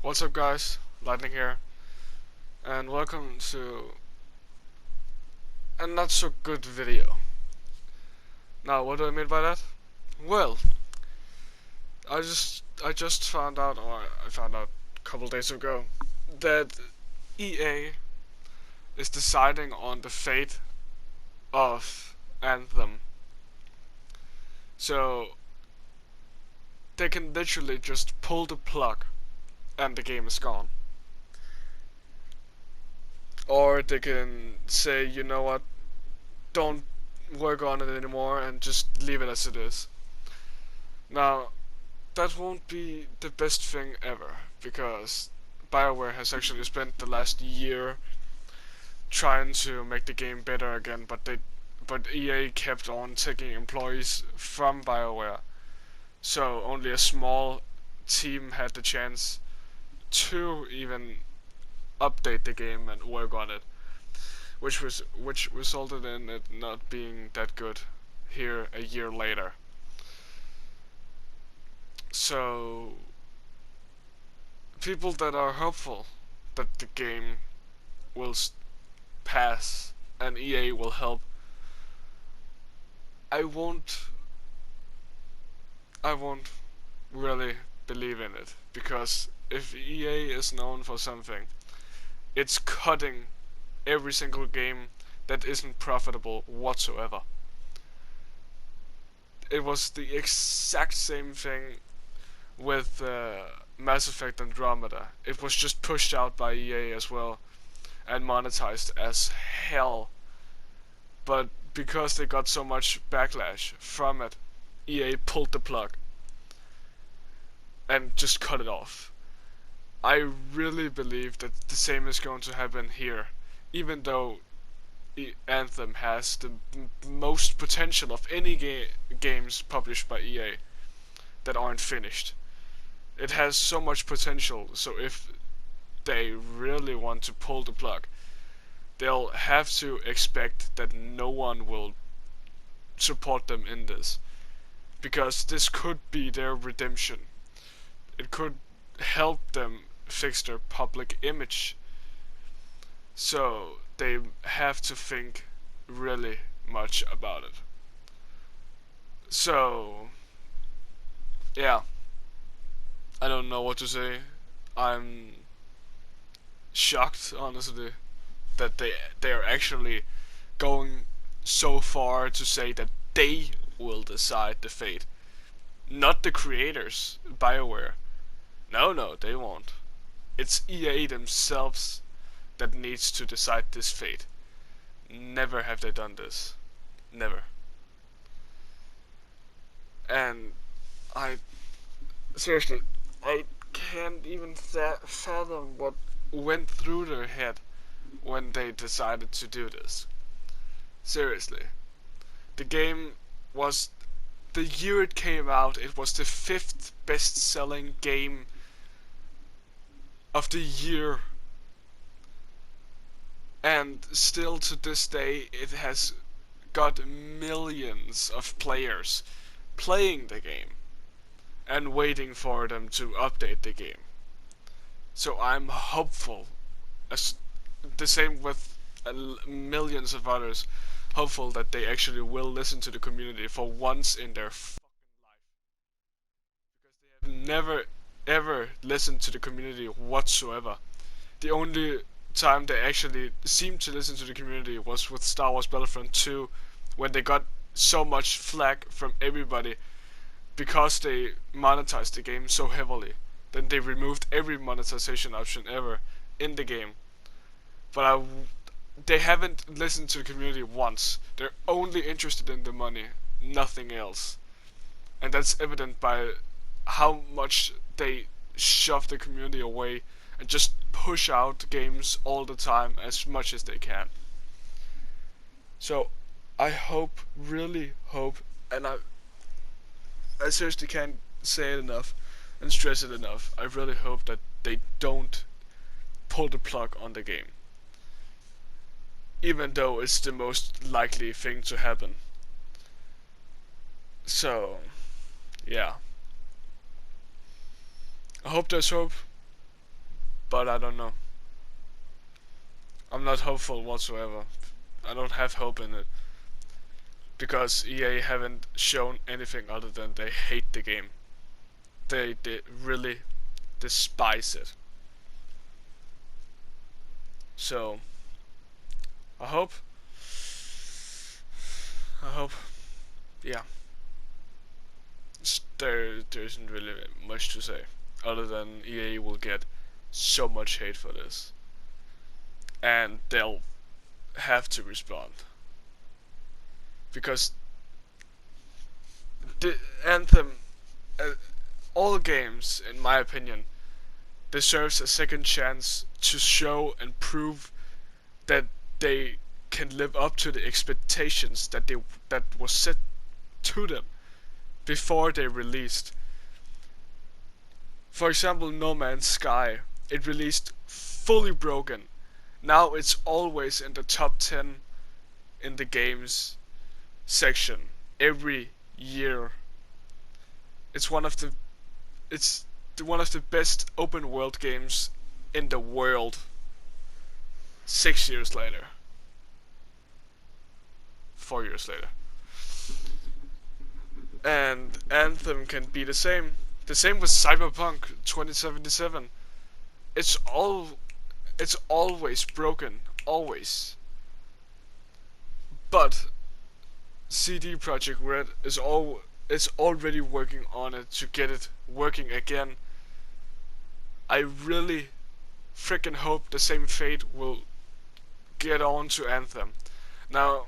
What's up guys, Lightning here, and welcome to a not so good video. Now what do I mean by that? Well, I just found out, or I found out a couple days ago, that EA is deciding on the fate of Anthem. So they can literally just pull the plug and the game is gone. Or they can say, you know what, don't work on it anymore and just leave it as it is. Now, that won't be the best thing ever, because BioWare has actually spent the last year trying to make the game better again, but EA kept on taking employees from BioWare, so only a small team had the chance to even update the game and work on it, which resulted in it not being that good here a year later. So people that are hopeful that the game will pass and EA will help, I won't really believe in it, because if EA is known for something, it's cutting every single game that isn't profitable whatsoever. It was the exact same thing with Mass Effect Andromeda. It was just pushed out by EA as well and monetized as hell, but because they got so much backlash from it, EA pulled the plug and just cut it off. I really believe that the same is going to happen here, even though Anthem has the most potential of any games published by EA that aren't finished. It has so much potential, so if they really want to pull the plug, they'll have to expect that no one will support them in this, because this could be their redemption. It could help them fix their public image. So they have to think really much about it. So yeah, I don't know what to say. I'm shocked, honestly, that they are actually going so far to say that they will decide the fate, not the creators, BioWare. No, they won't. It's EA themselves that needs to decide this fate. Never have they done this. Never. And I seriously, I can't even fathom what went through their head when they decided to do this. Seriously. The game was, the year it came out, it was the 5th best-selling game of the year, and still to this day it has got millions of players playing the game and waiting for them to update the game. So I'm hopeful, as the same with millions of others, hopeful that they actually will listen to the community for once in their fucking life, because they have never ever listened to the community whatsoever. The only time they actually seemed to listen to the community was with Star Wars Battlefront 2, when they got so much flack from everybody because they monetized the game so heavily. Then they removed every monetization option ever in the game. But they haven't listened to the community once. They're only interested in the money, nothing else. And that's evident by how much they shove the community away and just push out games all the time as much as they can. So I hope, really hope, and I seriously can't say it enough and stress it enough, I really hope that they don't pull the plug on the game, even though it's the most likely thing to happen. So yeah, I hope there's hope. but I don't know. I'm not hopeful whatsoever. I don't have hope in it. Because EA haven't shown anything other than they hate the game. They really despise it. So, I hope, yeah. There isn't really much to say, other than EA will get so much hate for this. And they'll have to respond. Because the Anthem, all games, in my opinion, deserves a second chance to show and prove that they can live up to the expectations that was set to them before they released. For example, No Man's Sky, it released fully broken. Now it's always in the top 10 in the games section every year. It's one of the best open world games in the world. 6 years later. 4 years later. And Anthem can be the same. The same with Cyberpunk 2077. It's always broken. Always. But CD Projekt Red is already working on it to get it working again. I really freaking hope the same fate will get on to Anthem. Now,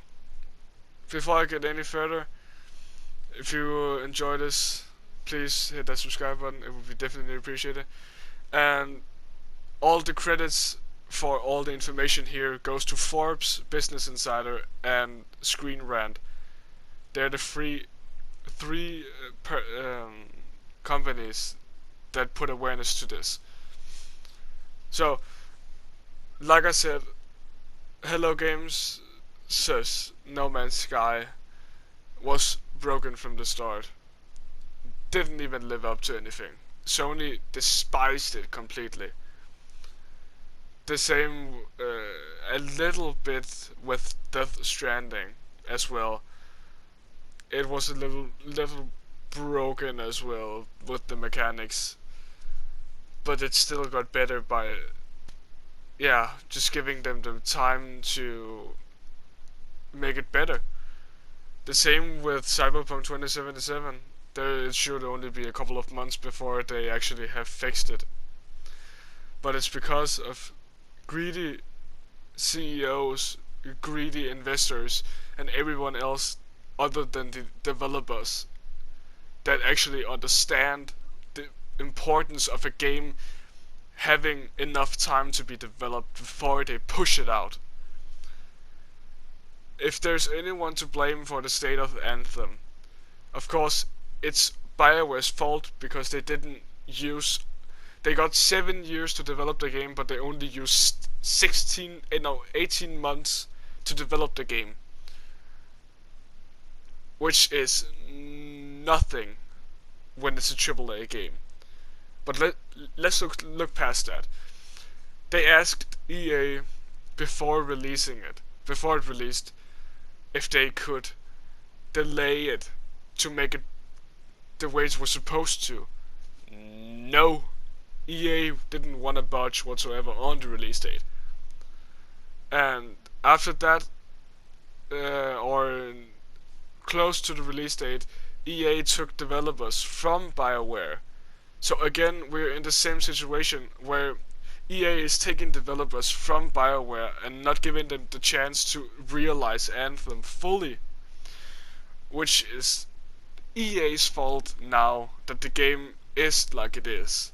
before I get any further, if you enjoy this, please hit that subscribe button. It would be definitely appreciated. And all the credits for all the information here goes to Forbes, Business Insider, and Screen Rant. They're the three companies that put awareness to this. So, like I said, Hello Games says No Man's Sky was broken from the start. Didn't even live up to anything. Sony despised it completely. The same a little bit with Death Stranding as well. It was a little broken as well with the mechanics, but it still got better by just giving them the time to make it better. The same with Cyberpunk 2077. It should only be a couple of months before they actually have fixed it. But it's because of greedy CEOs, greedy investors, and everyone else other than the developers that actually understand the importance of a game having enough time to be developed before they push it out. If there's anyone to blame for the state of Anthem, of course it's BioWare's fault, because they got 7 years to develop the game, but they only used 18 months to develop the game, which is nothing when it's a AAA game. But let's look past that. They asked EA before it released, if they could delay it to make it the way it was supposed to. No, EA didn't want to budge whatsoever on the release date. And after that, or close to the release date, EA took developers from BioWare. So again, we're in the same situation where EA is taking developers from BioWare and not giving them the chance to realize Anthem fully, which is EA's fault now that the game is like it is.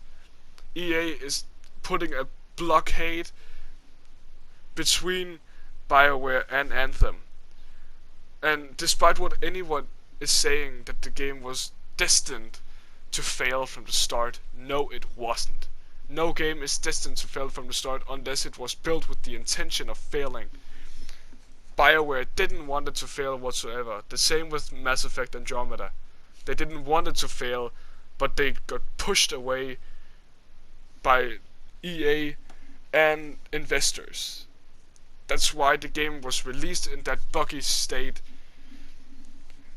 EA is putting a blockade between BioWare and Anthem. And despite what anyone is saying that the game was destined to fail from the start, no, it wasn't. No game is destined to fail from the start unless it was built with the intention of failing. BioWare didn't want it to fail whatsoever. The same with Mass Effect Andromeda. They didn't want it to fail, but they got pushed away by EA, and investors. That's why the game was released in that buggy state.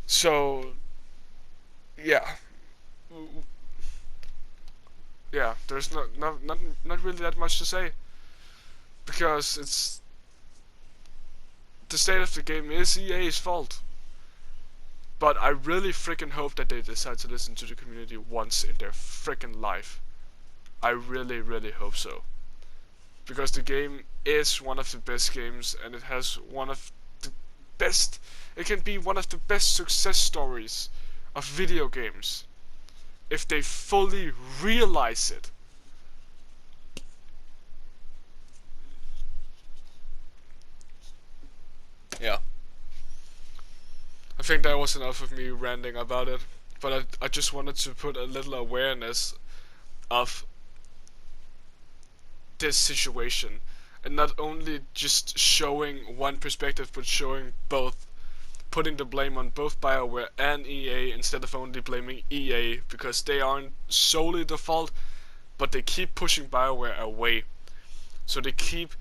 So, yeah. Yeah, there's not really that much to say. Because it's... the state of the game is EA's fault. But I really freaking hope that they decide to listen to the community once in their freaking life. I really, really hope so. Because the game is one of the best games, and it has one of the best... it can be one of the best success stories of video games. If they fully realize it. Yeah. I think that was enough of me ranting about it. But I just wanted to put a little awareness of this situation. And not only just showing one perspective, but showing both. Putting the blame on both BioWare and EA instead of only blaming EA, because they aren't solely the fault, but they keep pushing BioWare away. So they keep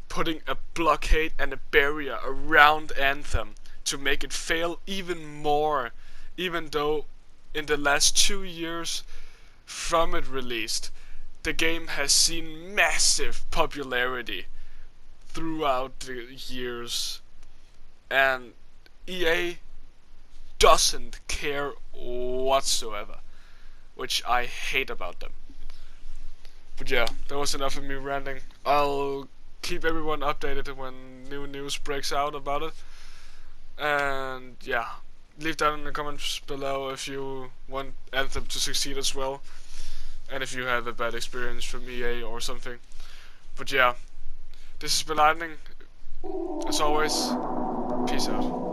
putting a blockade and a barrier around Anthem to make it fail even more, even though in the last 2 years from it released, the game has seen massive popularity throughout the years, and EA doesn't care whatsoever, which I hate about them. But yeah, that was enough of me ranting. I'll keep everyone updated when new news breaks out about it. And yeah, leave down in the comments below if you want Anthem to succeed as well, and if you had a bad experience from EA or something. But yeah, this has been Lightning. As always, peace out.